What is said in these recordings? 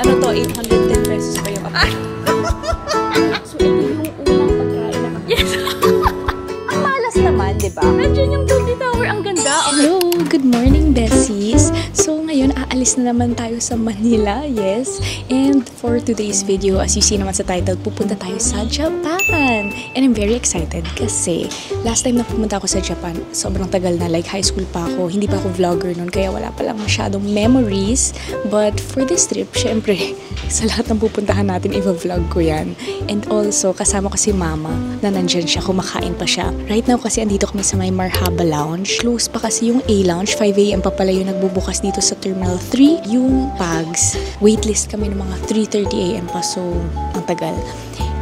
Ano to? 810 pesos pa yung upgrade. So, ito yung unang pagkain na yes! Ang malas naman, di ba? Nandiyan yung Dolby Tower. Ang ganda. Hello! Good morning, Bessies! So, ngayon, aalis na naman tayo sa Manila. Yes! And for today's video, as you see naman sa title, pupunta tayo sa Japan! And I'm very excited kasi last time na pumunta ako sa Japan, sobrang tagal na, like high school pa ako. Hindi pa ako vlogger noon, kaya wala pa lang masyadong memories. But for this trip, syempre, sa lahat ng pupuntahan natin, i-vlog ko yan. And also, kasama ko si Mama na nandyan siya, kumakain pa siya. Right now kasi andito kami sa may Marhaba Lounge. Close pa kasi yung A Lounge, 5 AM pa pala yung nagbubukas dito sa Terminal 3. Yung Pags, waitlist kami ng mga 3:30 AM pa, so ang tagal.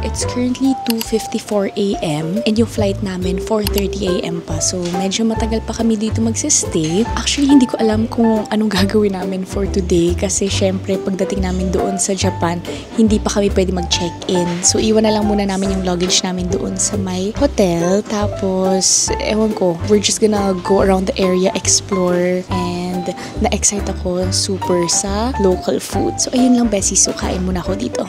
It's currently 2:54 AM and yung flight namin 4:30 AM pa. So, medyo matagal pa kami dito magsistay. Actually, hindi ko alam kung anong gagawin namin for today kasi syempre, pagdating namin doon sa Japan, hindi pa kami pwede mag-check-in. So, iwan na lang muna namin yung luggage namin doon sa may hotel. Tapos, ewan ko, we're just gonna go around the area, explore, and na-excite ako super sa local food. So, ayun lang, Bessie. So, kain muna ako dito.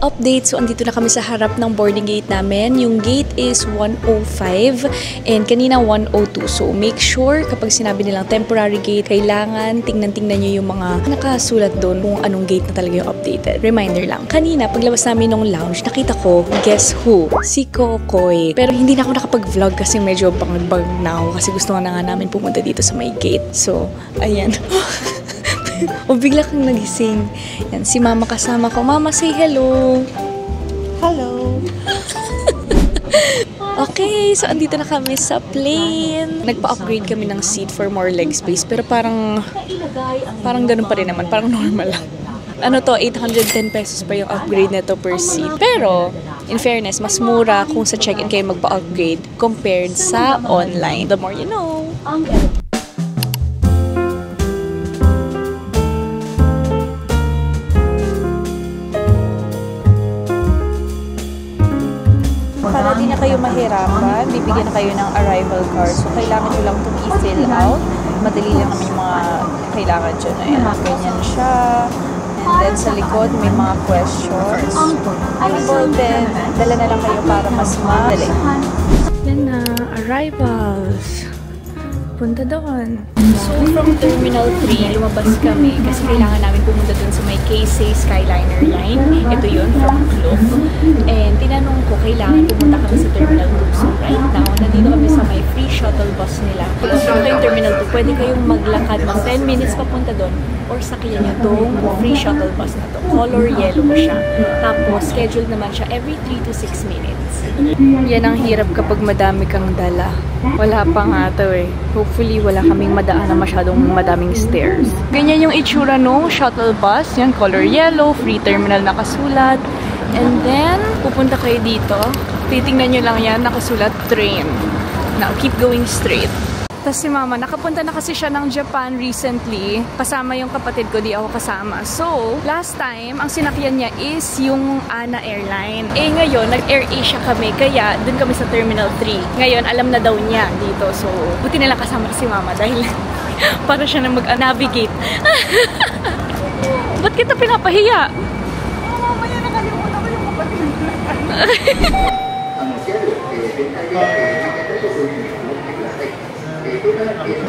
Update. So, andito na kami sa harap ng boarding gate namin. Yung gate is 105 and kanina 102. So, make sure kapag sinabi nilang temporary gate, kailangan tingnan-tingnan nyo yung mga nakasulat doon kung anong gate na talaga yung updated. Reminder lang. Kanina, paglabas namin ng lounge, nakita ko, guess who? Si Kokoy. Pero hindi na ako nakapag-vlog kasi medyo bang na ako kasi gusto nga namin pumunta dito sa may gate. So, ayan. O bigla kang nagising. Yan, si Mama kasama ko. Mama, say hello! Hello! Okay, so andito na kami sa plane. Nagpa-upgrade kami ng seat for more leg space. Pero parang ganun pa rin naman. Parang normal lang. Ano to, 810 pesos pa yung upgrade nito per seat. Pero, in fairness, mas mura kung sa check-in kayo magpa-upgrade compared sa online. The more you know. Para di na kayo mahirapan, bibigyan na kayo ng arrival card. So, kailangan nyo lang itong i-fill out. Madali lang naman yung mga kailangan dyan. Ayan, ganyan siya. And then, sa likod, may mga questions. And then, dala na lang kayo para mas madali. Yan na, arrivals. Punta doon. So, from Terminal 3, lumabas kami kasi kailangan namin pumunta doon sa may Keisei Skyliner line. Ito yun, from Klook. And tinanong ko, kailangan pumunta kami sa Terminal 2. So, right now, nandito kami sa may free shuttle bus nila. Pag punta yung Terminal 2, pwede kayong maglakad ng 10 minutes papunta doon or sakyan nyo itong free shuttle bus na to. Color yellow siya. Tapos, scheduled naman siya every 3 to 6 minutes. Yan ang hirap kapag madami kang dala. Wala pa nga to eh. Hopefully, wala kaming madaan na masyadong madaming stairs. Ganyan yung itsura nung shuttle bus. Yan, color yellow, free terminal nakasulat. And then, pupunta kayo dito. Titingnan nyo lang yan, nakasulat train. Now, keep going straight. Tapos si Mama, nakapunta na kasi siya ng Japan recently. Kasama yung kapatid ko, di ako kasama. So, last time, ang sinakyan niya is yung ANA Airline. Eh ngayon, nag-Air Asia kami, kaya dun kami sa Terminal 3. Ngayon, alam na daw niya dito. So, buti na lang kasama si Mama dahil para siya na mag-navigate. Ba't kita pinapahiya? Mamaya nakalimutan ko yung kapatid.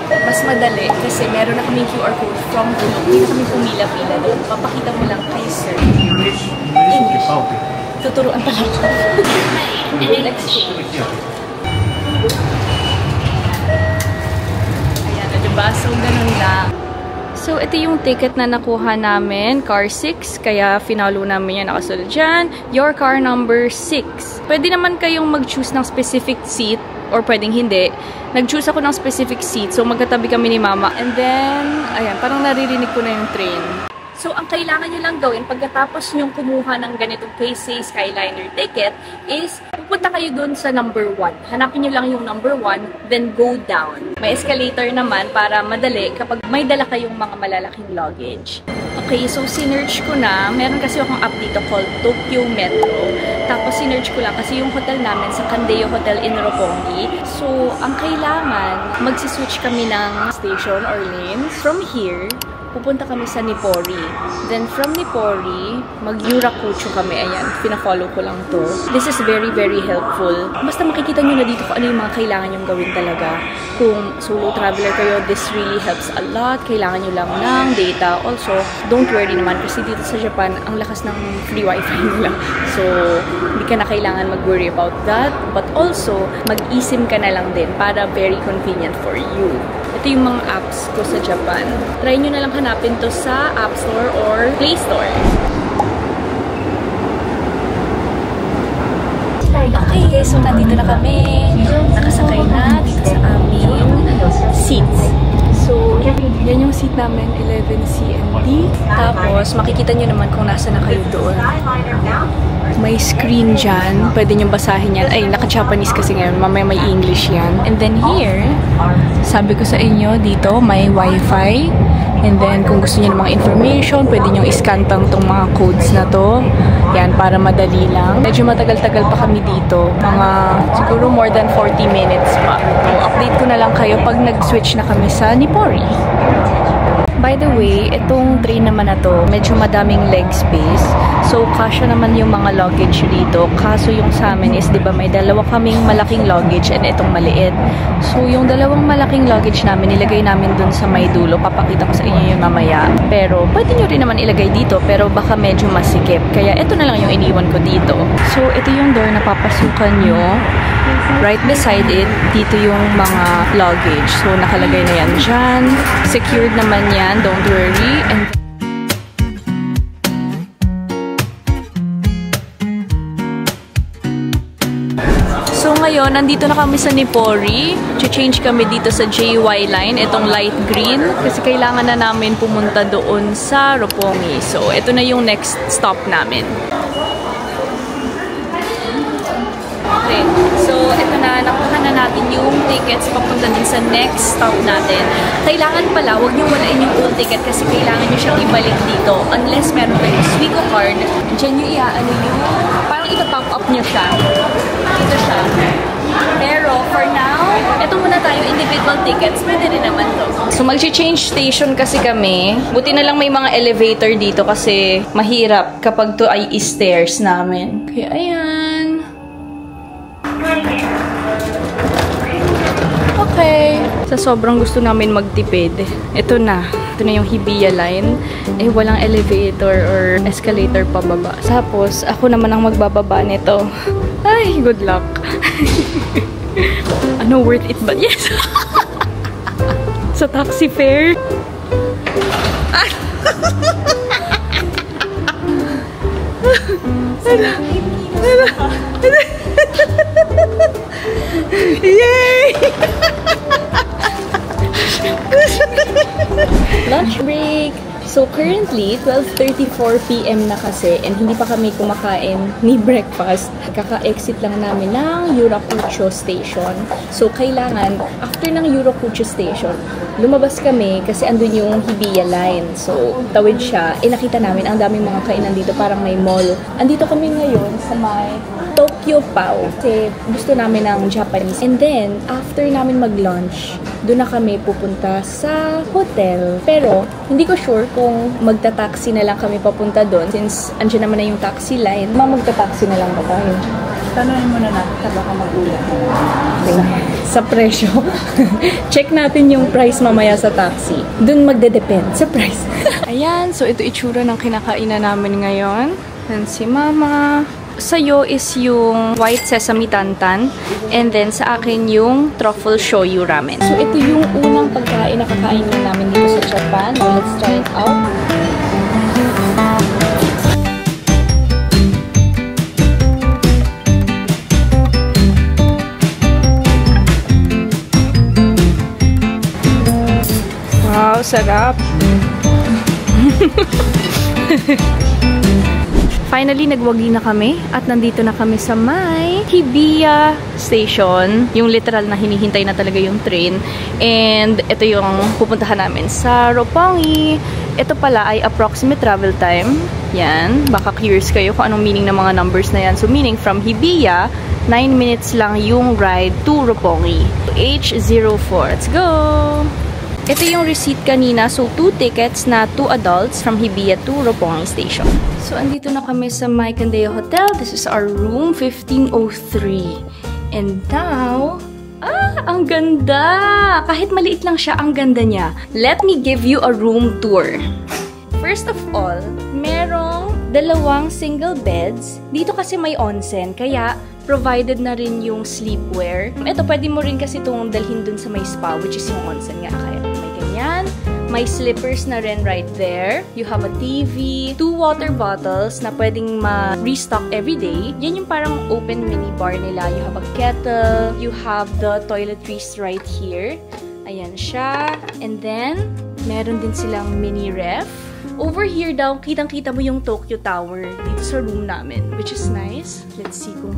Mas madali kasi meron na kaming QR code from Klook. Hindi na kami pumila-pila doon. Papakita mo lang kay sir. English. Tuturuan pala ito. Ayan na, diba? So, ganun lang. So, ito yung ticket na nakuha namin. Car 6. Kaya, finalo namin yan. Nakasulat dyan. Your car number 6. Pwede naman kayong mag-choose ng specific seat or pwedeng hindi. Nag-choose ako ng specific seat. So, magkatabi kami ni Mama. And then, ayan, parang naririnig ko na yung train. So, ang kailangan nyo lang gawin pagkatapos nyo kumuha ng ganitong Keisei Skyliner ticket is pupunta kayo dun sa number 1. Hanapin nyo lang yung number 1, then go down. May escalator naman para madali kapag may dala kayong mga malalaking luggage. Okay, so sinearch ko na. Meron kasi akong app dito called Tokyo Metro. Tapos sinerch ko lang kasi yung hotel namin sa Candeo Hotel in Roppongi. So, ang kailangan, magsiswitch kami ng station or lanes. From here, pupunta kami sa Nippori. Then from Nippori, mag-Yurakucho kami. Ayan, pina-follow ko lang to. This is very, very helpful. Basta makikita nyo na dito kung ano yung mga kailangan yung gawin talaga. Kung solo traveler kayo, this really helps a lot. Kailangan nyo lang ng data. Also, don't worry naman kasi dito sa Japan, ang lakas ng free wifi nila. So, hindi ka na kailangan mag-worry about that. But also, mag-eSIM ka na lang din para very convenient for you. Ito yung mga apps ko sa Japan. Try nyo na lang hanapin to sa App Store or Play Store. Okay, so nandito na kami. Nakasakay na dito sa aming seats. So, yan yung seat namin, 11C and D. Tapos, makikita nyo naman kung nasa na kayo doon. May screen dyan. Pwede nyo basahin yan. Ay, naka-Japanese kasi ngayon. Mamaya may English yan. And then here, sabi ko sa inyo, dito may Wi-Fi. And then, kung gusto niyo ng mga information, pwede nyo i-scan tong mga codes na to. Yan, para madali lang. Medyo matagal-tagal pa kami dito. Mga, siguro more than 40 minutes pa. So, update ko na lang kayo pag nag-switch na kami sa Nippori. By the way, itong train naman na to, medyo madaming leg space. So, kasya naman yung mga luggage dito. Kaso yung sa amin is, di ba, may dalawa kaming malaking luggage and itong maliit. So, yung dalawang malaking luggage namin, nilagay namin dun sa may dulo. Papakita ko sa inyo yung mamaya. Pero, pwede nyo rin naman ilagay dito, pero baka medyo masikip. Kaya, ito na lang yung iniwan ko dito. So, ito yung door na papasukan nyo. Right beside it, dito yung mga luggage. So, nakalagay na yan dyan. Secured naman yan, don't worry. And so, ngayon, nandito na kami sa Nippori. Change kami dito sa JY line, itong light green. Kasi kailangan na namin pumunta doon sa Roppongi. So, ito na yung next stop namin. Okay. So, ito na, nakuha na natin yung tickets papunta din sa next stop natin. Kailangan pala, huwag nyo walain yung old ticket kasi kailangan nyo siyang ibalik dito. Unless meron kayong Suico card, dyan nyo iaano yung, parang ito-top up nyo siya. Dito siya. Pero, for now, ito muna tayo, individual tickets. Pwede rin naman to. So, mag-change station kasi kami. Buti na lang may mga elevator dito kasi mahirap kapag to ay stairs namin. Kaya, ayan. Okay. Sa sobrang gusto namin magtipid, ito na. Ito na yung Hibiya line. Eh, walang elevator or escalator pababa. Tapos, ako naman ang magbababa nito. Ay, good luck. Ano, worth it ba? Yes! Sa taxi fare. Yay! Lunch break! So, currently, 12:34 PM na kasi and hindi pa kami kumakain ni breakfast. Kaka-exit lang namin ng Yurakucho Station. So, kailangan, after ng Yurakucho Station, lumabas kami kasi andun yung Hibiya line. So, tawid siya. Nakita namin ang daming mga kainan dito, parang may mall. Andito kami ngayon sa may Tokyo Pau kasi gusto namin ng Japanese. And then, after namin mag-lunch, doon na kami pupunta sa hotel. Pero, hindi ko sure kung magta-taxi na lang kami papunta doon since andyan naman na yung taxi line. Magta-taxi na lang ba tayo? Tanongin mo na natin, baka magulat. Sa presyo. Check natin yung price mamaya sa taxi. Doon magde-depend sa price. Ayan, so ito itsura ng kinakainan namin ngayon. And si Mama. Sa'yo is yung white sesame tantan. And then sa akin yung truffle shoyu ramen. So ito yung unang pagkain na kakain namin dito sa Japan. Now let's try it out. Wow, sarap! Finally, nagwagi na kami at nandito na kami sa may Hibiya Station. Yung literal na hinihintay na talaga yung train. And ito yung pupuntahan namin sa Roppongi. Ito pala ay approximate travel time Yan. Baka curious kayo kung anong meaning ng mga numbers na yan. So, meaning from Hibiya, 9 minutes lang yung ride to Roppongi. H04. Let's go! Ito yung receipt kanina. So, 2 tickets na 2 adults from Hibiya to Roppongi Station. So, andito na kami sa My Candeo Hotel. This is our room, 1503. And now, ang ganda! Kahit maliit lang siya, ang ganda niya. Let me give you a room tour. First of all, merong 2 single beds. Dito kasi may onsen, kaya provided na rin yung sleepwear. Ito, pwede mo rin kasi itong dalhin dun sa may spa, which is yung onsen nga. Kaya may ganyan. May slippers na rin right there. You have a TV, 2 water bottles na pwedeng ma-restock everyday. Yan yung parang open mini bar nila. You have a kettle. You have the toiletries right here. Ayan siya. And then, meron din silang mini ref. Over here daw, kitang-kita mo yung Tokyo Tower dito sa room namin, which is nice. Let's see kung...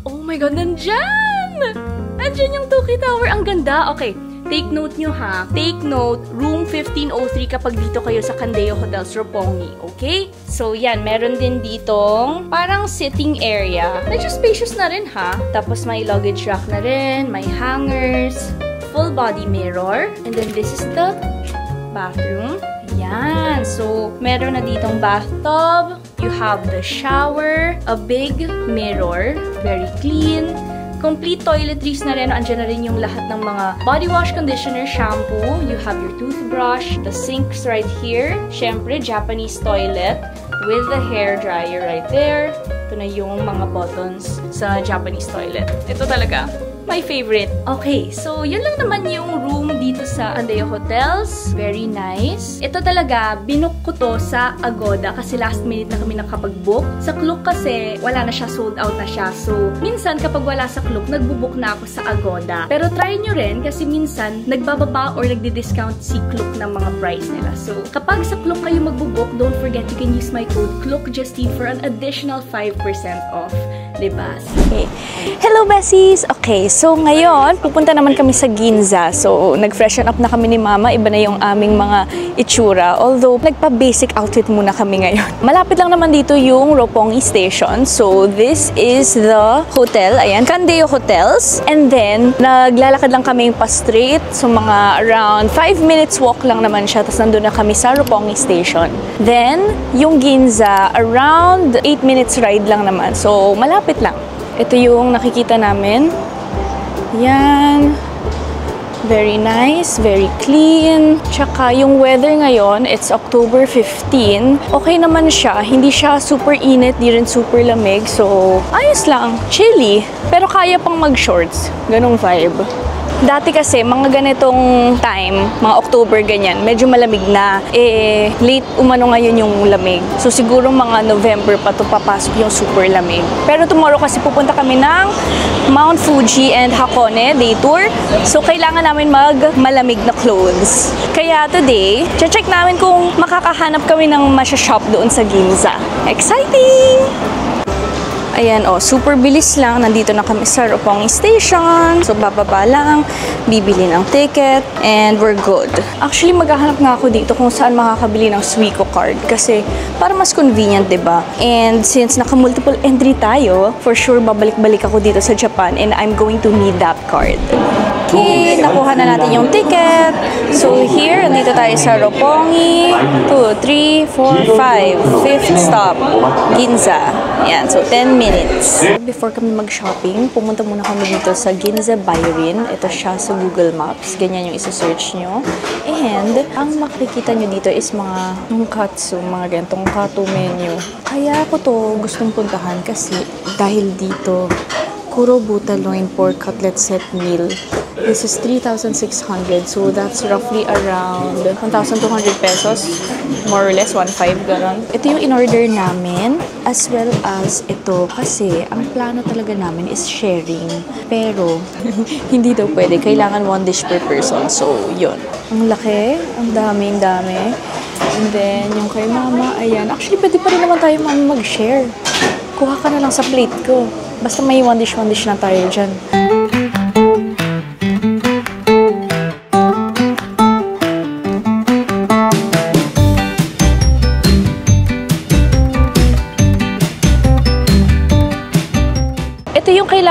Oh my God, nandyan! Nandyan yung Tokyo Tower. Ang ganda. Okay, take note nyo ha. Take note, room 1503 kapag dito kayo sa Candeo Hotels Roppongi. Okay? So, yan. Meron din ditong parang sitting area. Medyo spacious na rin ha. Tapos may luggage rack na rin. May hangers. Full body mirror. And then this is the bathroom. Yan. So, meron na ditong bathtub. You have the shower, a big mirror, very clean. Complete toiletries na rin. Andiyan na rin yung lahat ng mga body wash, conditioner, shampoo. You have your toothbrush, the sinks right here. Syempre, Japanese toilet with the hair dryer right there. Ito na yung mga buttons sa Japanese toilet. Ito talaga my favorite. Okay, so yun lang naman yung room dito sa Candeo Hotels. Very nice. Ito talaga, binook ko to sa Agoda kasi last minute na kami nakapag-book. Sa Klook kasi, wala na siya, sold out na siya. So, minsan kapag wala sa Klook, nagbo-book na ako sa Agoda. Pero try nyo rin kasi minsan, nagbababa or nagdi-discount si Klook ng mga price nila. So, kapag sa Klook kayo magbo-book, don't forget you can use my code KLOOKJUSTINE for an additional 5% off. Diba? Okay. Hello, Bessies! Okay, so ngayon, pupunta naman kami sa Ginza. So, nag-freshen up na kami ni Mama. Iba na yung aming mga itsura. Although, nagpa-basic outfit muna kami ngayon. Malapit lang naman dito yung Roppongi Station. So, this is the hotel. Ayan, Candeo Hotels. And then, naglalakad lang kami pa-straight. So, mga around 5 minutes walk lang naman siya. Tapos, nandun na kami sa Roppongi Station. Then, yung Ginza, around 8 minutes ride lang naman. So, malapit lang. Ito yung nakikita namin. Yan. Very nice, very clean. Tsaka yung weather ngayon, it's October 15. Okay naman siya. Hindi siya super init, di rin super lamig. So, ayos lang. Chilly. Pero kaya pang mag-shorts. Ganong vibe. Dati kasi, mga ganitong time, mga October ganyan, medyo malamig na. Late umano ngayon yung lamig. So, siguro mga November pa to papasok yung super lamig. Pero tomorrow kasi pupunta kami ng Mount Fuji and Hakone day tour. So, kailangan namin malamig na clothes. Kaya today, check namin kung makakahanap kami ng masya-shop doon sa Ginza. Exciting! Ayan, super bilis lang. Nandito na kami sa Roppongi Station. So, bababa lang, bibili ng ticket, and we're good. Actually, maghahanap nga ako dito kung saan makakabili ng Suico card. Kasi, para mas convenient, diba? And since naka-multiple entry tayo, for sure, babalik-balik ako dito sa Japan and I'm going to need that card. Okay, nakuha na natin yung ticket. So, here, nandito tayo sa Roppongi. 2, 3, 4, 5. 5th stop, Ginza. Ayan, so 10 minutes. Before kami mag-shopping, pumunta muna kami dito sa Ginza Byrin. Ito siya sa Google Maps. Ganyan yung isa-search nyo. And, ang makikita nyo dito is mga tonkatsu, mga ganitong kato menu. Kaya ako to gustong puntahan kasi dahil dito, Kurobuta Loin Pork Cutlet Set Meal. This is 3,600. So, that's roughly around 1,200 pesos. More or less, 1,500, gano'n. Ito yung in-order namin, as well as ito. Kasi, ang plano talaga namin is sharing. Pero, hindi daw pwede. Kailangan 1 dish per person. So, yun. Ang laki. Ang dami. And then, yung kay Mama, ayan. Actually, pwede pa rin naman tayo mag-share. Kuha ka na lang sa plate ko. Basta may 1 dish na tayo dyan.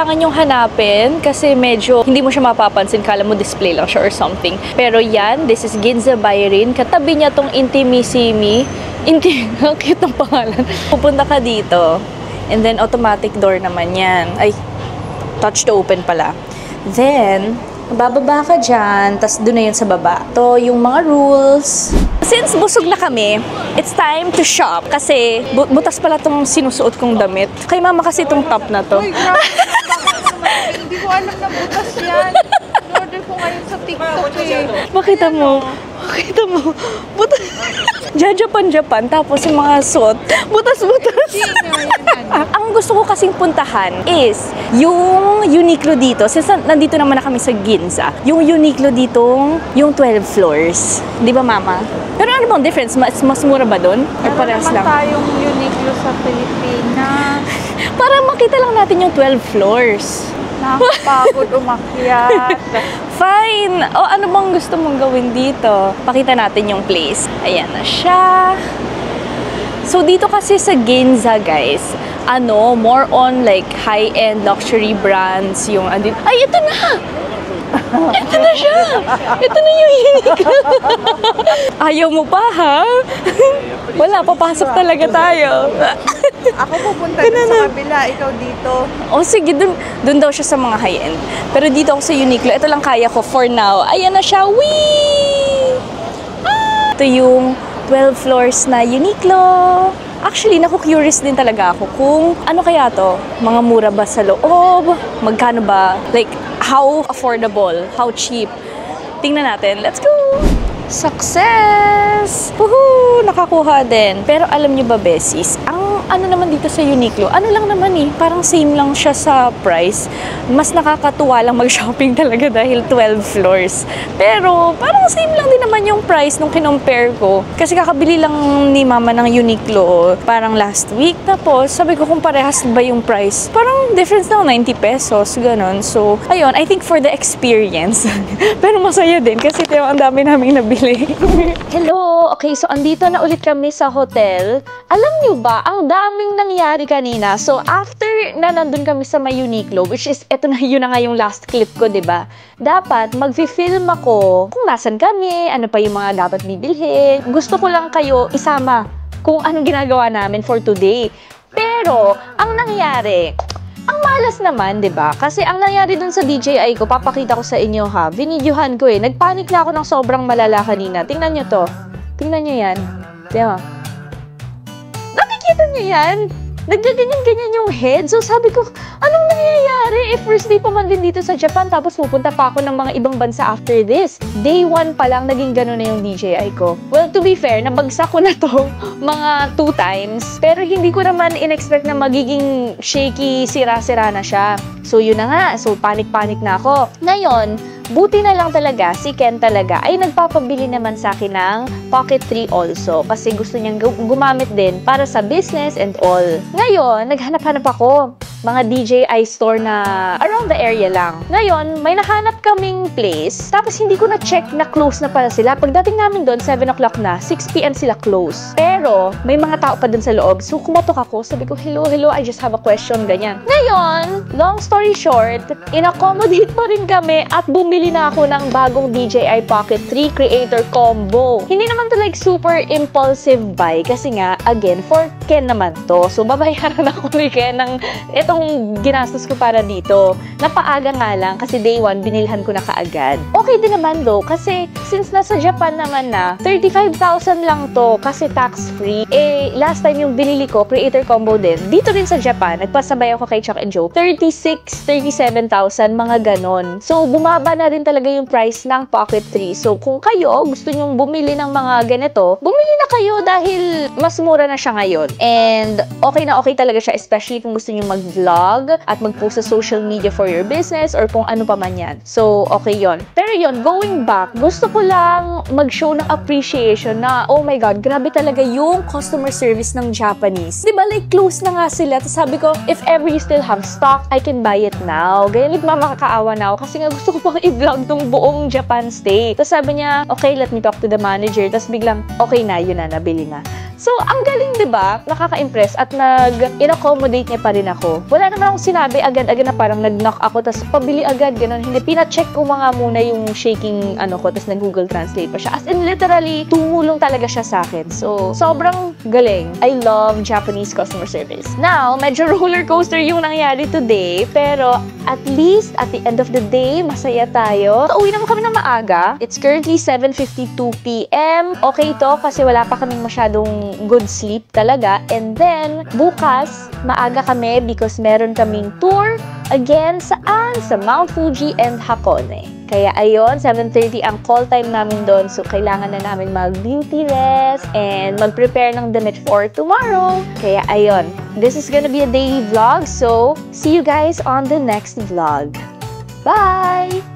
kailangan yung hanapin kasi medyo hindi mo siya mapapansin. Kala mo display lang siya or something. Pero yan, this is Ginza by Rin. Katabi niya tong Intimissimi. Ang cute ng pangalan. Pupunta ka dito. And then, automatic door naman yan. Ay, touch to open pala. Then, bababa ka dyan, tas doon na yun sa baba. Ito yung mga rules. Since busog na kami, it's time to shop. Kasi butas pala itong sinusuot kong damit. Kay mama kasi itong top na to. Uy, grabe. Hindi ko alam na butas yan. Order ko ngayon sa TikTok eh. Makita mo. Makita mo. Butas. Japan. Tapos yung mga suot. Butas-butas. Ang gusto ko kasing puntahan is yung Uniqlo dito. Since nandito naman na kami sa Ginza. Yung Uniqlo dito, yung 12 floors. Di ba, mama? Pero ano bang difference? Mas mura ba doon? Or parehas naman lang? tayong Uniqlo sa Pilipinas. Para makita lang natin yung 12 floors. Nakakapagod umakyat. Fine! O ano bang gusto mong gawin dito? Pakita natin yung place. Ayan na siya. So dito kasi sa Ginza, guys, more on like high-end luxury brands yung andito. Ay, ito na! Ito na siya! Ito na yung Uniqlo. Ayaw mo pa, ha? Wala, papasok talaga tayo. Ako pupunta dun sa kabila, ikaw dito. O sige, dun daw siya sa mga high-end. Pero dito ako sa Uniqlo, ito lang kaya ko for now. Ayan na siya, whee! Ito yung 12 floors na Uniqlo. Actually, naku-curious din talaga ako kung ano kaya to? Mga mura ba sa loob? Magkano ba? Like, how affordable? How cheap? Tingnan natin. Let's go! Success! Woohoo! Nakakuha din. Pero alam nyo ba, besis, ang ano naman dito sa Uniqlo, ano lang naman parang same lang siya sa price. Mas nakakatuwa lang mag-shopping talaga dahil 12 floors. Pero parang same lang din naman yung price nung kinompare ko. Kasi kakabili lang ni mama ng Uniqlo parang last week. Tapos sabi ko kung parehas ba yung price. Parang difference lang 90 pesos, ganon. So, ayun, I think for the experience. Pero masaya din kasi ang dami naming nabili. Hello! Okay, so andito na ulit kami sa hotel. Alam nyo ba, ang daming nangyari kanina. So, after na nandun kami sa may Uniqlo, which is, eto na yun na nga yung last clip ko, diba? Dapat, mag-film ako kung nasan kami, ano pa yung mga dapat bibilhin. Gusto ko lang kayo isama kung anong ginagawa namin for today. Pero, ang nangyari, ang malas naman, diba? Kasi ang nangyari dun sa DJI ko, papakita ko sa inyo ha. Vinidyohan ko eh. Nagpanik na ako ng sobrang malala kanina. Tingnan nyo to. Tingnan nyo yan. Diba? Nakikita nyo yan? Naggaganyan-ganyan yung head. So sabi ko, anong nangyayari? First day pa man din dito sa Japan, tapos pupunta pa ako ng mga ibang bansa after this. Day 1 pa lang, naging gano'n na yung DJI ko. Well, to be fair, nabagsak ko na to mga 2 times. Pero hindi ko naman in-expect na magiging shaky, sira-sira na siya. So yun na nga. So panic-panic na ako. Ngayon, buti na lang talaga, si Ken talaga ay nagpapabili naman sa akin ng Pocket 3 also kasi gusto niyang gumamit din para sa business and all. Ngayon, naghanap-hanap ako mga DJI store na around the area lang. Ngayon, may nahanap kaming place, tapos hindi ko na-check na close na pala sila. Pagdating namin doon, 7 o'clock na, 6 p.m. sila close. Pero, may mga tao pa doon sa loob. So, kumatok ako, sabi ko, hello, I just have a question, ganyan. Ngayon, long story short, in-accommodate pa rin kami at bumili na ako ng bagong DJI Pocket 3 Creator Combo. Hindi naman to like super impulsive buy kasi nga, again, for Ken naman to. So, babayaran ako ni Ken ng itong ginastos ko para dito. Napaaga nga lang kasi day 1 binilhan ko na kaagad. Okay din naman though kasi since nasa Japan naman na 35,000 lang to kasi tax-free. Eh, last time yung binili ko, Creator Combo din. Dito rin sa Japan, nagpasabay ako kay Chuck and Joe. 36,000, 37,000, mga ganon. So, bumaba na rin talaga yung price ng Pocket 3. So, kung kayo gusto nyong bumili ng mga ganito, bumili na kayo dahil mas mura na siya ngayon. And okay na okay talaga siya, especially kung gusto nyong mag-vlog at mag-post sa social media for your business or kung ano pa man yan. So, okay yon. Pero yon, going back, gusto ko lang mag-show ng appreciation na, oh my God, grabe talaga yung customer service ng Japanese. Diba, like, close na nga sila. Tapos sabi ko, if ever you still have stock, I can buy it now. Ganyan, nagmamakakaawa na ako kasi nga gusto ko pang i-vlog tong buong Japan stay. Tapos sabi niya, okay, let me talk to the manager. Tapos biglang, okay na, yun na, nabili na. So, ang galing, di ba? Nakaka-impress at nag-in-accommodate niya pa rin ako. Wala naman akong sinabi agad-agad na parang nag-knock ako, tapos pabili agad, ganun. Hindi, pina-check ko mga muna yung shaking ko, tapos nag-Google Translate pa siya. As in, literally, tumulong talaga siya sa akin. So, sobrang galing. I love Japanese customer service. Now, medyo roller coaster yung nangyari today, pero at least, at the end of the day, masaya tayo. Pauwi naman kami ng maaga. It's currently 7:52 p.m. Okay to kasi wala pa kaming masyadong good sleep talaga. And then, bukas, maaga kami because meron kaming tour again saan? Sa Mount Fuji and Hakone. Kaya ayun, 7:30 ang call time namin doon. So, kailangan na namin mag-beauty rest and mag-prepare ng damit for tomorrow. Kaya ayun, this is gonna be a daily vlog. So, see you guys on the next vlog. Bye!